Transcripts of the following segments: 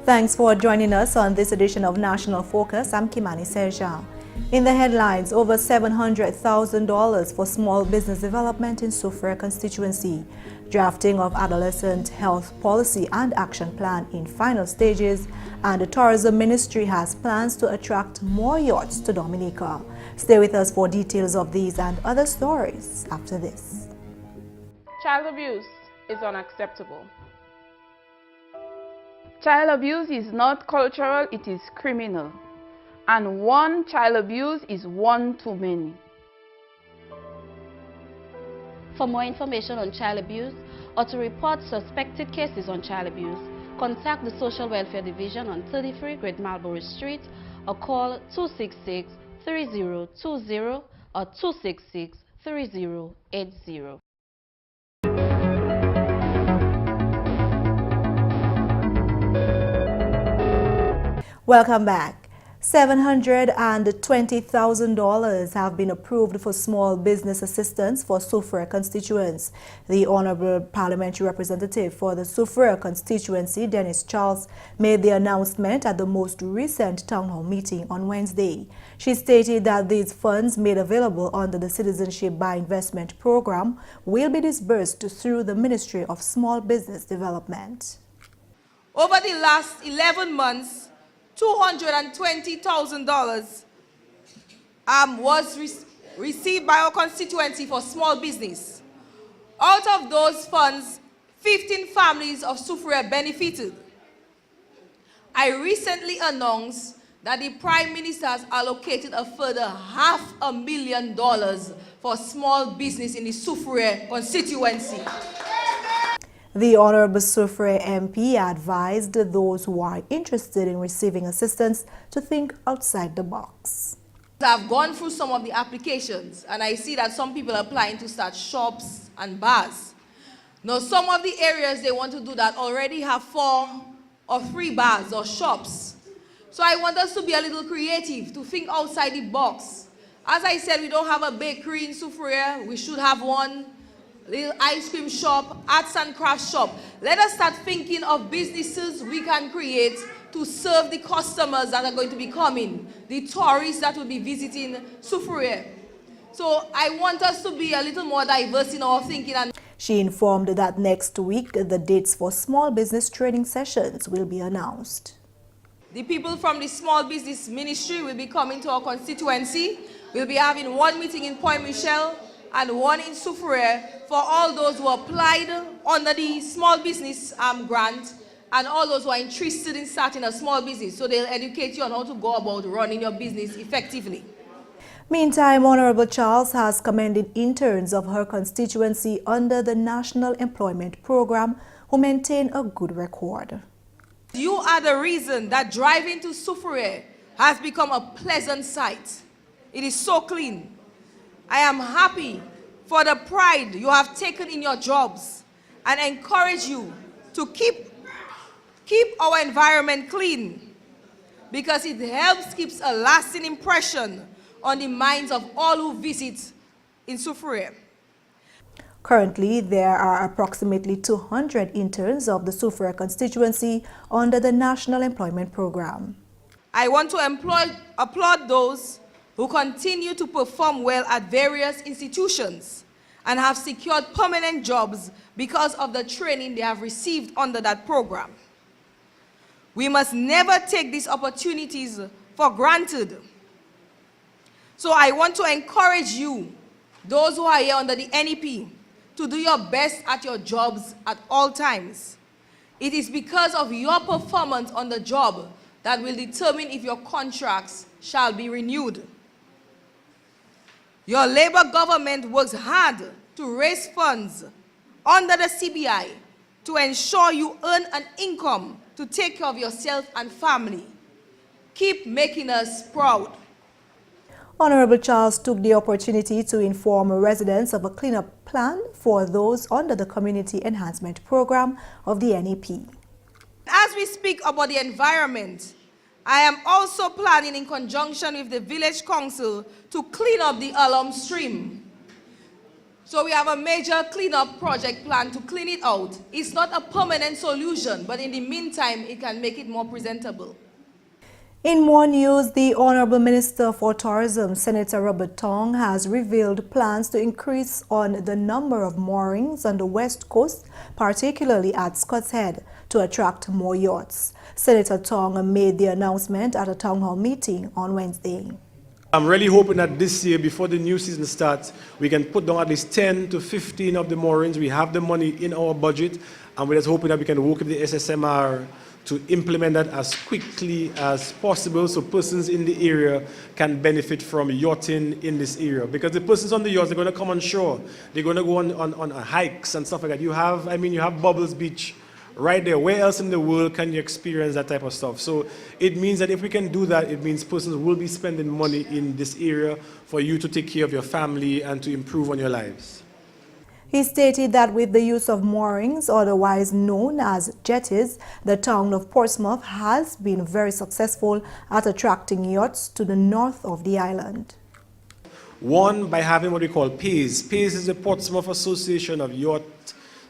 Thanks for joining us on this edition of National Focus. I'm Kimani St. In the headlines, over $700,000 for small business development in Soufriere constituency. Drafting of adolescent health policy and action plan in final stages, and the tourism ministry has plans to attract more yachts to Dominica. Stay with us for details of these and other stories after this. Child abuse is unacceptable. Child abuse is not cultural, it is criminal. And one child abuse is one too many. For more information on child abuse or to report suspected cases on child abuse, contact the Social Welfare Division on 33 Great Marlborough Street or call 266-3020 or 266-3080. Welcome back. $720,000 have been approved for small business assistance for Soufriere constituents. The Honorable Parliamentary Representative for the Soufriere constituency, Dennis Charles, made the announcement at the most recent town hall meeting on Wednesday. She stated that these funds made available under the Citizenship by Investment program will be disbursed through the Ministry of Small Business Development. Over the last 11 months, $220,000 was received by our constituency for small business. Out of those funds, 15 families of Soufriere benefited. I recently announced that the Prime Minister has allocated a further $500,000 for small business in the Soufriere constituency. The Honorable Soufriere MP advised those who are interested in receiving assistance to think outside the box. I've gone through some of the applications and I see that some people are applying to start shops and bars. Now some of the areas they want to do that already have 4 or 3 bars or shops. So I want us to be a little creative, to think outside the box. As I said, we don't have a bakery in Soufriere, we should have one. Little ice cream shop, arts and crafts shop. Let us start thinking of businesses we can create to serve the customers that are going to be coming, the tourists that will be visiting Soufriere. So I want us to be a little more diverse in our thinking. And she informed that next week the dates for small business training sessions will be announced. The people from the Small Business Ministry will be coming to our constituency. We'll be having one meeting in Point Michel and one in Soufriere for all those who applied under the small business grant and all those who are interested in starting a small business. So they'll educate you on how to go about running your business effectively. Meantime, Honorable Charles has commended interns of her constituency under the National Employment Program who maintain a good record. You are the reason that driving to Soufriere has become a pleasant sight. It is so clean. I am happy for the pride you have taken in your jobs and encourage you to keep our environment clean because it helps keep a lasting impression on the minds of all who visit in Soufriere. Currently, there are approximately 200 interns of the Soufriere constituency under the National Employment Program. I want to applaud those who continue to perform well at various institutions and have secured permanent jobs because of the training they have received under that program. We must never take these opportunities for granted. So I want to encourage you, those who are here under the NEP, to do your best at your jobs at all times. It is because of your performance on the job that will determine if your contracts shall be renewed. Your Labour government works hard to raise funds under the CBI to ensure you earn an income to take care of yourself and family. Keep making us proud. Honorable Charles took the opportunity to inform residents of a cleanup plan for those under the Community Enhancement Program of the NEP. As we speak about the environment, I am also planning in conjunction with the Village Council to clean up the Alum stream. So we have a major cleanup project plan to clean it out. It's not a permanent solution, but in the meantime, it can make it more presentable. In more news, the Honorable Minister for Tourism, Senator Robert Tong, has revealed plans to increase on the number of moorings on the West Coast, particularly at Scott's Head, to attract more yachts. Senator Tong made the announcement at a town hall meeting on Wednesday. I'm really hoping that this year, before the new season starts, we can put down at least 10 to 15 of the moorings. We have the money in our budget, and we're just hoping that we can work with the SSMR to implement that as quickly as possible so persons in the area can benefit from yachting in this area. Because the persons on the yachts, they're going to come on shore. They're going to go on hikes and stuff like that. You have Bubbles Beach right there. Where else in the world can you experience that type of stuff? So it means that if we can do that, it means persons will be spending money in this area for you to take care of your family and to improve on your lives. He stated that with the use of moorings, otherwise known as jetties, the town of Portsmouth has been very successful at attracting yachts to the north of the island. One, by having what we call PAYS. PAYS is the Portsmouth Association of Yacht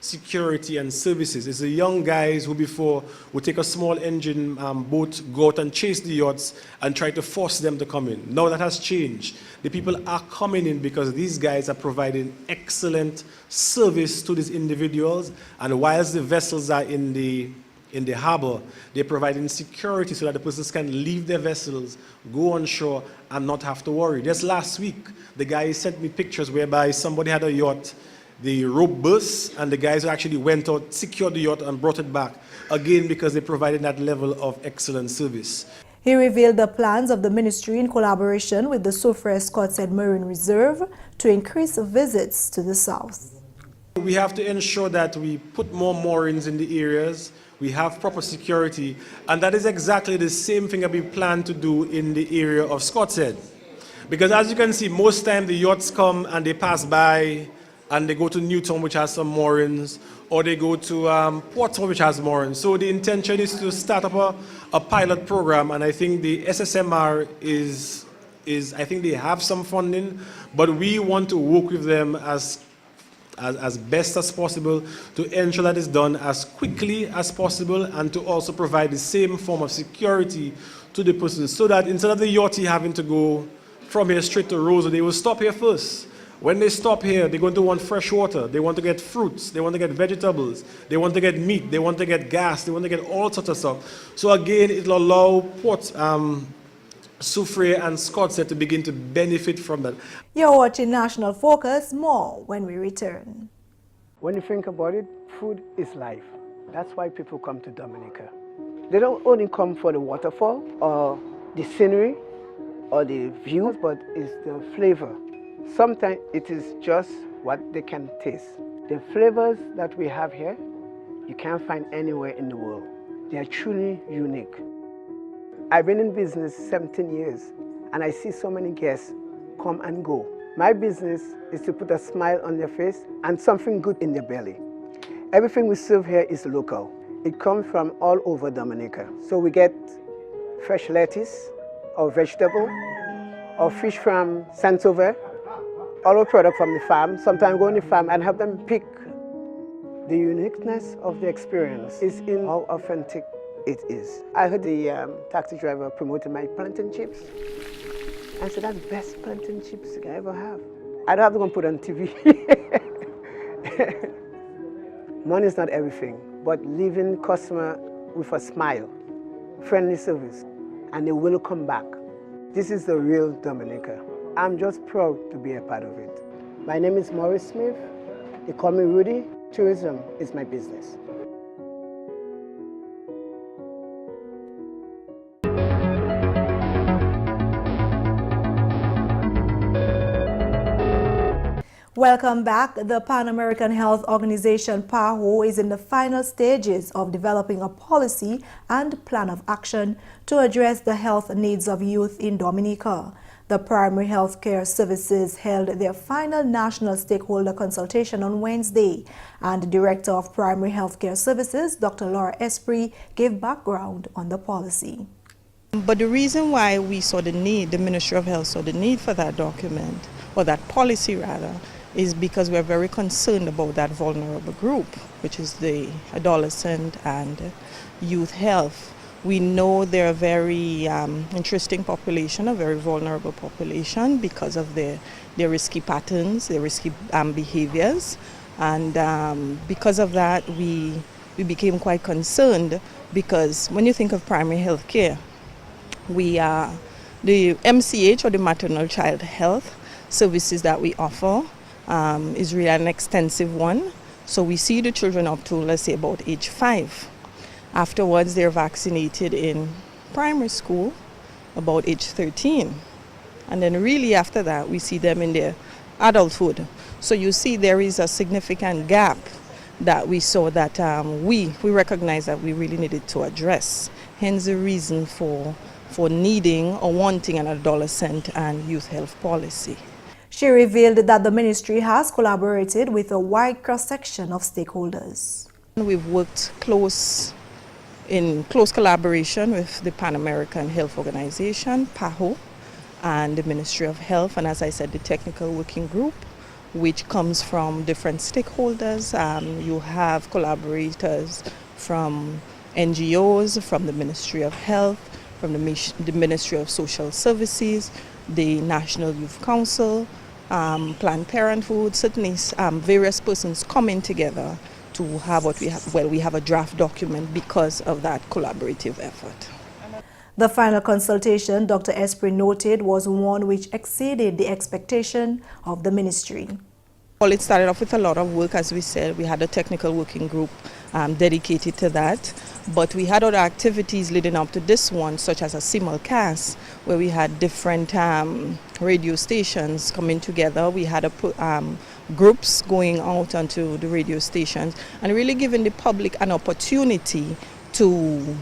Security and Services. It's the young guys who before would take a small engine boat, go out and chase the yachts and try to force them to come in. Now that has changed. The people are coming in because these guys are providing excellent service to these individuals, and whilst the vessels are in the harbor, they're providing security so that the persons can leave their vessels, go on shore, and not have to worry. Just last week, the guy sent me pictures whereby somebody had a yacht, the rope burst, and the guys actually went out, secured the yacht, and brought it back, again because they provided that level of excellent service. He revealed the plans of the ministry in collaboration with the Soufriere Scott's Head Marine Reserve to increase visits to the south. We have to ensure that we put more moorings in the areas, we have proper security, and that is exactly the same thing that we plan to do in the area of Scott's Head. Because as you can see, most time the yachts come and they pass by and they go to Newtown, which has some moorings, or they go to Portsmouth, which has moorings. So the intention is to start up a pilot program, and I think the SSMR I think they have some funding, but we want to work with them as best as possible to ensure that it's done as quickly as possible, and to also provide the same form of security to the person, so that instead of the yachty having to go from here straight to Roseau, they will stop here first. When they stop here, they're going to want fresh water, they want to get fruits, they want to get vegetables, they want to get meat, they want to get gas, they want to get all sorts of stuff. So again, it'll allow Soufriere and Scott's Head to begin to benefit from that. You're watching National Focus. More when we return. When you think about it, food is life. That's why people come to Dominica. They don't only come for the waterfall or the scenery or the views, but it's the flavor. Sometimes it is just what they can taste. The flavors that we have here, you can't find anywhere in the world. They are truly unique. I've been in business 17 years, and I see so many guests come and go. My business is to put a smile on their face and something good in their belly. Everything we serve here is local. It comes from all over Dominica. So we get fresh lettuce, or vegetable, or fish from Saint-Sauveur, all our product from the farm. Sometimes go on the farm and help them pick. The uniqueness of the experience is in how authentic it is. I heard the taxi driver promoting my plantain chips. I said, that's the best plantain chips I ever have. I don't have to go and put on TV. Money is not everything, but leaving customer with a smile, friendly service, and they will come back. This is the real Dominica. I'm just proud to be a part of it. My name is Maurice Smith. They call me Rudy. Tourism is my business. Welcome back. The Pan American Health Organization, PAHO, is in the final stages of developing a policy and plan of action to address the health needs of youth in Dominica. The Primary Health Care Services held their final national stakeholder consultation on Wednesday, and the Director of Primary Health Care Services, Dr. Laura Esprit, gave background on the policy. But the reason why we saw the need, the Ministry of Health saw the need for that document, or that policy rather, is because we're very concerned about that vulnerable group, which is the adolescent and youth health. We know they're a very interesting population, a very vulnerable population because of their risky patterns, their risky behaviors. And because of that, we became quite concerned, because when you think of primary health care, the MCH, or the maternal child health services that we offer, is really an extensive one. So we see the children up to, let's say, about age 5. Afterwards, they're vaccinated in primary school, about age 13. And then really after that, we see them in their adulthood. So you see there is a significant gap that we saw that we recognize that we really needed to address. Hence the reason for needing or wanting an adolescent and youth health policy. She revealed that the ministry has collaborated with a wide cross-section of stakeholders. We've worked in close collaboration with the Pan American Health Organization, PAHO, and the Ministry of Health, and as I said, the technical working group, which comes from different stakeholders. You have collaborators from NGOs, from the Ministry of Health, from the Ministry of Social Services, the National Youth Council, Planned Parenthood, certainly various persons coming together to have what we have. Well, we have a draft document because of that collaborative effort. The final consultation, Dr. Esprit noted, was one which exceeded the expectation of the ministry. Well, it started off with a lot of work, as we said. We had a technical working group dedicated to that, but we had other activities leading up to this one, such as a simulcast, where we had different radio stations coming together. We had groups going out onto the radio stations and really giving the public an opportunity to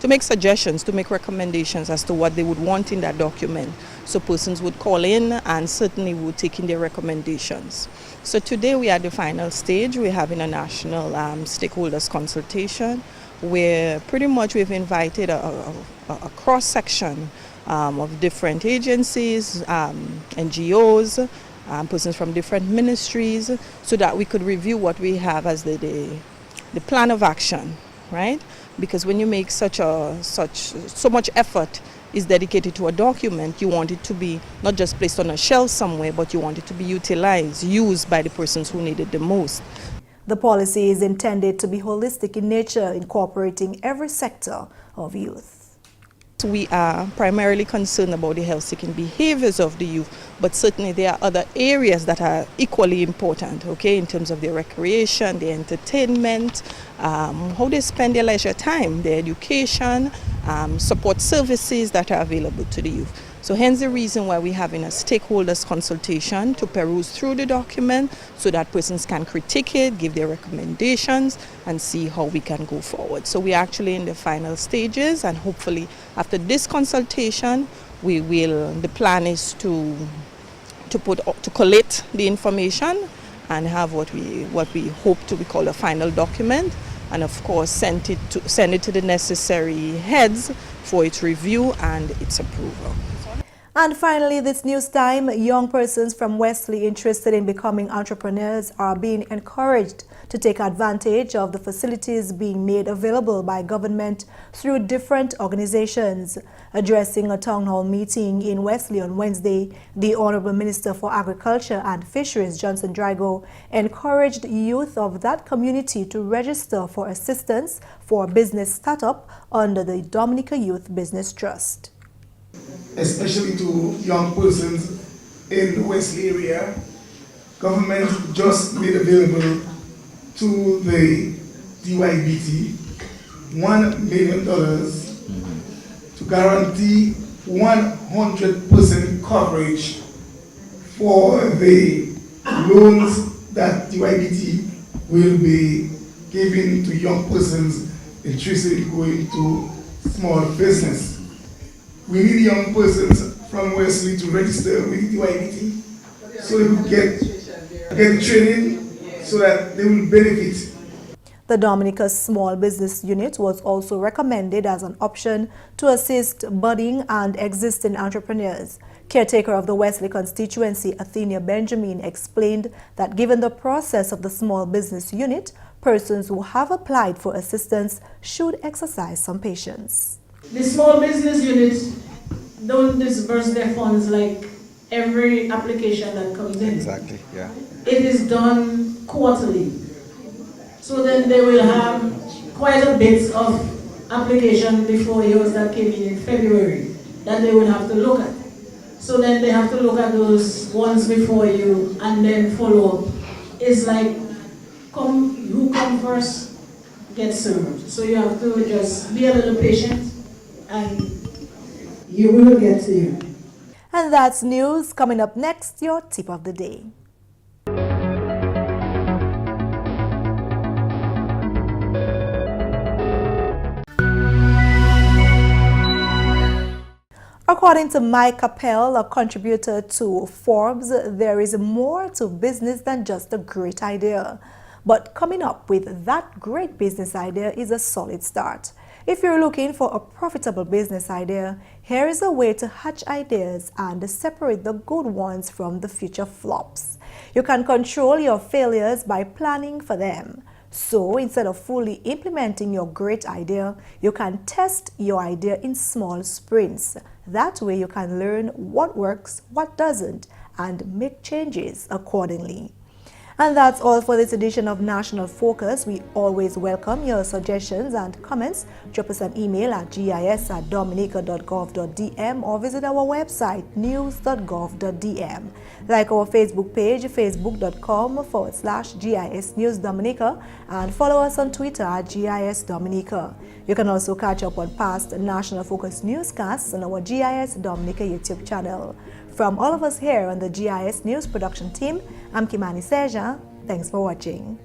make suggestions, to make recommendations as to what they would want in that document. So persons would call in and certainly would take in their recommendations. So today we are at the final stage. We're having a national stakeholders consultation where pretty much we've invited a cross-section of different agencies, NGOs, persons from different ministries, so that we could review what we have as the plan of action, right? Because when you make so much effort is dedicated to a document, you want it to be not just placed on a shelf somewhere, but you want it to be utilized, used by the persons who need it the most. The policy is intended to be holistic in nature, incorporating every sector of youth. We are primarily concerned about the health-seeking behaviors of the youth, but certainly there are other areas that are equally important, okay, in terms of their recreation, their entertainment, how they spend their leisure time, their education, support services that are available to the youth. So hence the reason why we're having a stakeholders consultation to peruse through the document so that persons can critique it, give their recommendations, and see how we can go forward. So we're actually in the final stages, and hopefully after this consultation, the plan is to collate the information and have what we hope to be called a final document, and of course send it to the necessary heads for its review and its approval. And finally, this news time, young persons from Wesley interested in becoming entrepreneurs are being encouraged to take advantage of the facilities being made available by government through different organizations. Addressing a town hall meeting in Wesley on Wednesday, the Honorable Minister for Agriculture and Fisheries, Johnson Drago, encouraged youth of that community to register for assistance for business startup under the Dominica Youth Business Trust. Especially to young persons in the Wesley area, government just made available to the DYBT $1 million to guarantee 100% coverage for the loans that DYBT will be giving to young persons interested in going to small business. We need young persons from Wesley to register with DYBT so they will get training so that they will benefit. The Dominica Small Business Unit was also recommended as an option to assist budding and existing entrepreneurs. Caretaker of the Wesley constituency, Athenia Benjamin, explained that given the process of the small business unit, persons who have applied for assistance should exercise some patience. The small business unit don't disburse their funds like every application that comes in. Exactly, yeah. It is done quarterly. So then they will have quite a bit of application before yours that came in February that they will have to look at. So then they have to look at those ones before you and then follow up. It's like, who come first gets served. So you have to just be a little patient and you will get there. And that's news. Coming up next, your tip of the day. According to Mike Capel, a contributor to Forbes, there is more to business than just a great idea. But coming up with that great business idea is a solid start. If you're looking for a profitable business idea, here is a way to hatch ideas and separate the good ones from the future flops. You can control your failures by planning for them. So instead of fully implementing your great idea, you can test your idea in small sprints. That way you can learn what works, what doesn't, and make changes accordingly. And that's all for this edition of National Focus. We always welcome your suggestions and comments. Drop us an email at gis@dominica.gov.dm or visit our website news.gov.dm. Like our Facebook page, facebook.com/GIS News Dominica, and follow us on Twitter at GIS Dominica. You can also catch up on past National Focus newscasts on our GIS Dominica YouTube channel. From all of us here on the GIS News production team, I'm Kimani St. Thanks for watching.